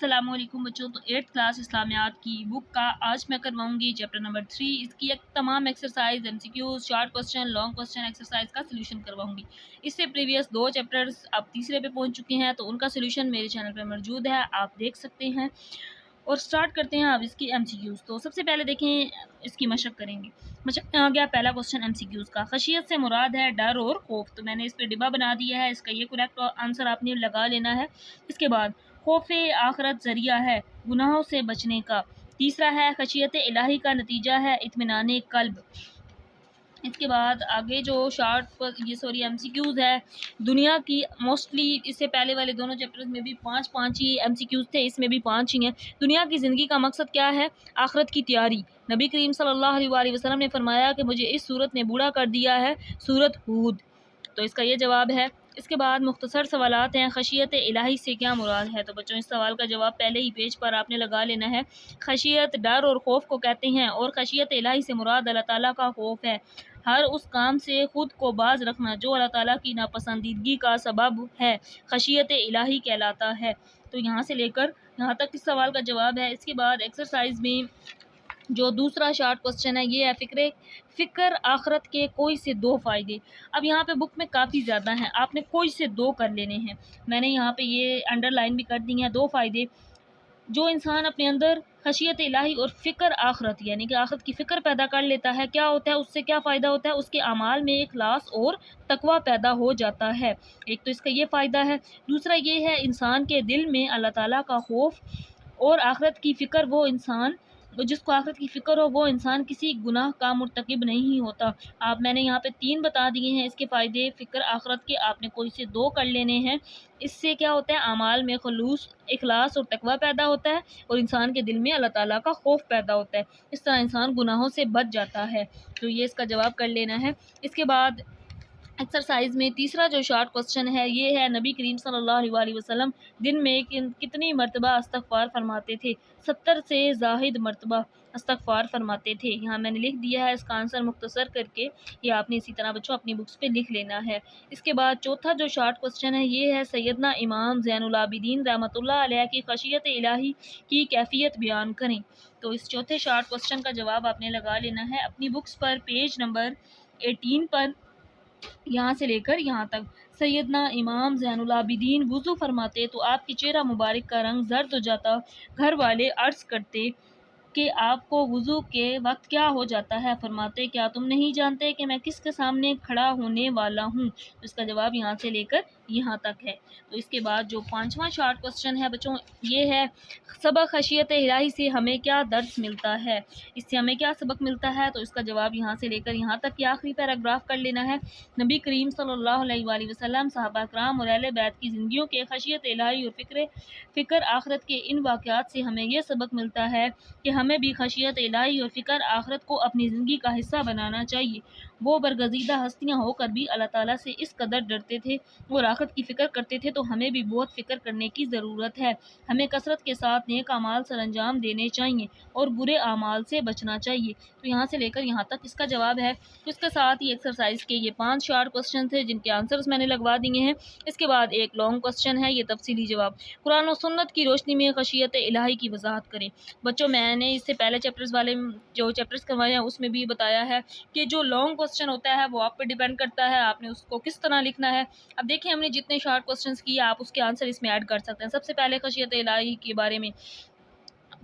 السلام علیکم بچوں، تو 8th کلاس اسلامیات کی بک کا آج میں کرواؤں گی چیپٹر نمبر 3۔ اس کی ایک تمام exercise, M C Qs, short question, long question exercise کا سلوشن کرواؤں گی۔ اس سے پریویس 2 چیپٹرز اب تیسرے پہ پہنچ چکے ہیں، تو ان کا سلوشن میرے چینل پہ موجود ہے، آپ دیکھ سکتے ہیں۔ اور سٹارٹ کرتے ہیں اب اس کی ایم سی کیوز۔ تو سب سے پہلے دیکھیں، اس کی مشق کریں گے۔ مشق میں آ گیا پہلا کوسچن ایم سی کیوز کا، خشیت سے مراد ہے ڈر اور خوف۔ تو میں نے اس پہ ڈبہ بنا دیا ہے، اس کا یہ کریکٹ آنسر آپ نے لگا لینا ہے۔ اس کے بعد خوف آخرت ذریعہ ہے گناہوں سے بچنے کا۔ تیسرا ہے خشیت الہی کا نتیجہ ہے اطمینان قلب۔ اس کے بعد آگے جو ایم سی کیوز ہے دنیا کی، موسٹلی اس سے پہلے والے دونوں چیپٹرز میں بھی 5 ہی ایم سی کیوز تھے، اس میں بھی 5 ہی ہیں۔ دنیا کی زندگی کا مقصد کیا ہے؟ آخرت کی تیاری۔ نبی کریم صلی اللہ علیہ وآلہ وسلم نے فرمایا کہ مجھے اس صورت نے بوڑھا کر دیا ہے، سورۃ ہود۔ تو اس کا یہ جواب ہے۔ اس کے بعد مختصر سوالات ہیں، خشیت الہی سے کیا مراد ہے؟ تو بچوں اس سوال کا جواب پہلے ہی پیج پر آپ نے لگا لینا ہے۔ خشیت ڈر اور خوف کو کہتے ہیں، اور خشیت الہی سے مراد اللہ تعالیٰ کا خوف ہے، ہر اس کام سے خود کو باز رکھنا جو اللہ تعالیٰ کی ناپسندیدگی کا سبب ہے، خشیت الہی کہلاتا ہے۔ تو یہاں سے لے کر یہاں تک اس سوال کا جواب ہے۔ اس کے بعد ایکسرسائز میں جو دوسرا شارٹ کوسچن ہے یہ ہے فکر آخرت کے کوئی سے 2 فائدے۔ اب یہاں پہ بک میں کافی زیادہ ہیں، آپ نے کوئی سے 2 کر لینے ہیں۔ میں نے یہاں پہ یہ انڈر لائن بھی کر دی ہیں، 2 فائدے۔ جو انسان اپنے اندر خشیت الہی اور فکر آخرت یعنی کہ آخرت کی فکر پیدا کر لیتا ہے، کیا ہوتا ہے؟ اس سے کیا فائدہ ہوتا ہے؟ اس کے اعمال میں اخلاص اور تقوی پیدا ہو جاتا ہے۔ ایک تو اس کا یہ فائدہ ہے۔ دوسرا یہ ہے انسان کے دل میں اللہ تعالیٰ کا خوف اور آخرت کی فکر، وہ انسان جس کو آخرت کی فکر ہو وہ انسان کسی گناہ کا مرتکب نہیں ہوتا۔ میں نے یہاں پہ 3 بتا دیے ہیں اس کے فائدے فکر آخرت کے، آپ نے کوئی سے 2 کر لینے ہیں۔ اس سے کیا ہوتا ہے؟ اعمال میں خلوص، اخلاص اور تقوی پیدا ہوتا ہے، اور انسان کے دل میں اللہ تعالیٰ کا خوف پیدا ہوتا ہے۔ اس طرح انسان گناہوں سے بچ جاتا ہے۔ تو یہ اس کا جواب کر لینا ہے۔ اس کے بعد ایکسرسائز میں تیسرا جو شارٹ کوسچن ہے یہ ہے، نبی کریم صلی اللہ علیہ وآلہ وسلم دن میں کتنی مرتبہ استغفار فرماتے تھے؟ 70 سے زائد مرتبہ استغفار فرماتے تھے۔ یہاں میں نے لکھ دیا ہے اس کا آنسر مختصر کر کے، یہ آپ نے اسی طرح بچوں اپنی بکس پہ لکھ لینا ہے۔ اس کے بعد چوتھا جو شارٹ کوسچن ہے یہ ہے، سیدنا امام زین العابدین رحمۃ اللہ علیہ کی خشیت الہی کی کیفیت بیان کریں۔ تو اس چوتھے شارٹ کوسچن کا جواب آپ نے لگا لینا ہے اپنی بکس پر، پیج نمبر 18 پر، یہاں سے لے کر یہاں تک۔ سیدنا امام زین العابدین وضو فرماتے تو آپ کے چہرہ مبارک کا رنگ زرد ہو جاتا۔ گھر والے عرض کرتے کہ آپ کو وضو کے وقت کیا ہو جاتا ہے؟ فرماتے کیا تم نہیں جانتے کہ میں کس کے سامنے کھڑا ہونے والا ہوں؟ اس کا جواب یہاں سے لے کر یہاں تک ہے۔ تو اس کے بعد جو 5واں شارٹ کوسچن ہے بچوں یہ ہے، سبق خشیت الہی سے ہمیں کیا درس ملتا ہے؟ اس سے ہمیں کیا سبق ملتا ہے؟ تو اس کا جواب یہاں سے لے کر یہاں تک کے آخری پیراگراف کر لینا ہے۔ نبی کریم صلی اللہ علیہ وآلہ وسلم، صحابہ کرام اور اہل بیت کی زندگیوں کے خشیت الہی اور فکر آخرت کے ان واقعات سے ہمیں یہ سبق ملتا ہے کہ ہمیں بھی خشیت الہی اور فکر آخرت کو اپنی زندگی کا حصہ بنانا چاہیے۔ وہ برگزیدہ ہستیاں ہو کر بھی اللہ تعالیٰ سے اس قدر ڈرتے تھے اور آخرت کی فکر کرتے تھے، تو ہمیں بھی بہت فکر کرنے کی ضرورت ہے۔ ہمیں کثرت کے ساتھ نیک اعمال سر انجام دینے چاہیے اور برے اعمال سے بچنا چاہیے۔ تو یہاں سے لے کر یہاں تک اس کا جواب ہے۔ اس کے ساتھ ہی ایکسرسائز کے یہ 5 شارٹ کوسچن تھے جن کے آنسرز میں نے لگوا دیے ہیں۔ اس کے بعد ایک لانگ کوسچن ہے، یہ تفصیلی جواب، قرآن و سنت کی روشنی میں خشیت الہی کی وضاحت کریں۔ بچوں میں نے اس سے پہلے چیپٹرز والے جو چیپٹرز کروائے ہیں اس میں بھی بتایا ہے کہ جو لانگ کوسچن ہوتا ہے وہ آپ پہ ڈیپینڈ کرتا ہے، آپ نے اس کو کس طرح لکھنا ہے۔ اب دیکھیں ہم نے جتنے شارٹ کوسچنز کیے آپ اس کے آنسر اس میں ایڈ کر سکتے ہیں۔ سب سے پہلے خشیت الہی کے بارے میں،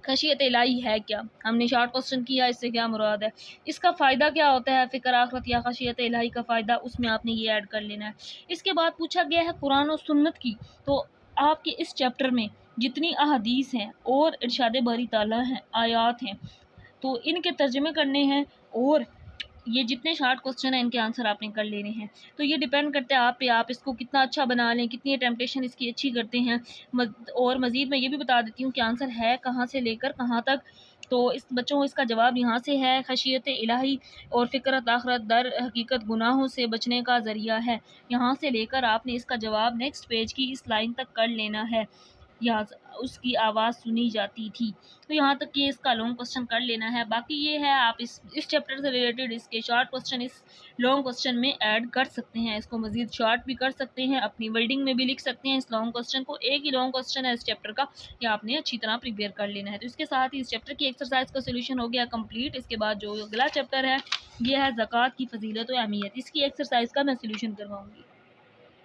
خشیت الہی ہے کیا؟ ہم نے شارٹ کوسچن کیا، اس سے کیا مراد ہے؟ اس کا فائدہ کیا ہوتا ہے؟ فکر آخرت یا خشیت الہی کا فائدہ، اس میں آپ نے یہ ایڈ کر لینا ہے۔ اس کے بعد پوچھا گیا ہے قرآن و سنت کی، تو آپ کے اس چیپٹر میں جتنی احادیث ہیں اور ارشاد باری تعالیٰ ہیں، آیات ہیں، تو ان کے ترجمے کرنے ہیں، اور یہ جتنے شارٹ کوسچن ہیں ان کے آنسر آپ نے کر لینے ہیں۔ تو یہ ڈیپینڈ کرتا ہے آپ پہ، آپ اس کو کتنا اچھا بنا لیں، کتنی اٹیمپٹیشن اس کی اچھی کرتے ہیں۔ اور مزید میں یہ بھی بتا دیتی ہوں کہ آنسر ہے کہاں سے لے کر کہاں تک۔ تو اس بچوں اس کا جواب یہاں سے ہے، خشیت الہی اور فکرت آخرت در حقیقت گناہوں سے بچنے کا ذریعہ ہے۔ یہاں سے لے کر آپ نے اس کا جواب نیکسٹ پیج کی اس لائن تک کر لینا ہے۔ یا اس کی آواز سنی جاتی تھی۔ تو یہاں تک یہ اس کا لانگ کوسچن کر لینا ہے۔ باقی یہ ہے آپ اس چیپٹر سے ریلیٹڈ اس کے شارٹ کوسچن اس لانگ کوسچن میں ایڈ کر سکتے ہیں، اس کو مزید شارٹ بھی کر سکتے ہیں، اپنی ورڈنگ میں بھی لکھ سکتے ہیں اس لانگ کوسچن کو۔ ایک ہی لانگ کوسچن ہے اس چیپٹر کا، یہ آپ نے اچھی طرح پریپیئر کر لینا ہے۔ تو اس کے ساتھ ہی اس چیپٹر کی ایکسرسائز کا سولوشن ہو گیا کمپلیٹ۔ اس کے بعد جو اگلا چیپٹر ہے یہ ہے زکوٰۃ کی فضیلت و اہمیت، اس کی ایکسرسائز کا میں سولوشن کرواؤں گی۔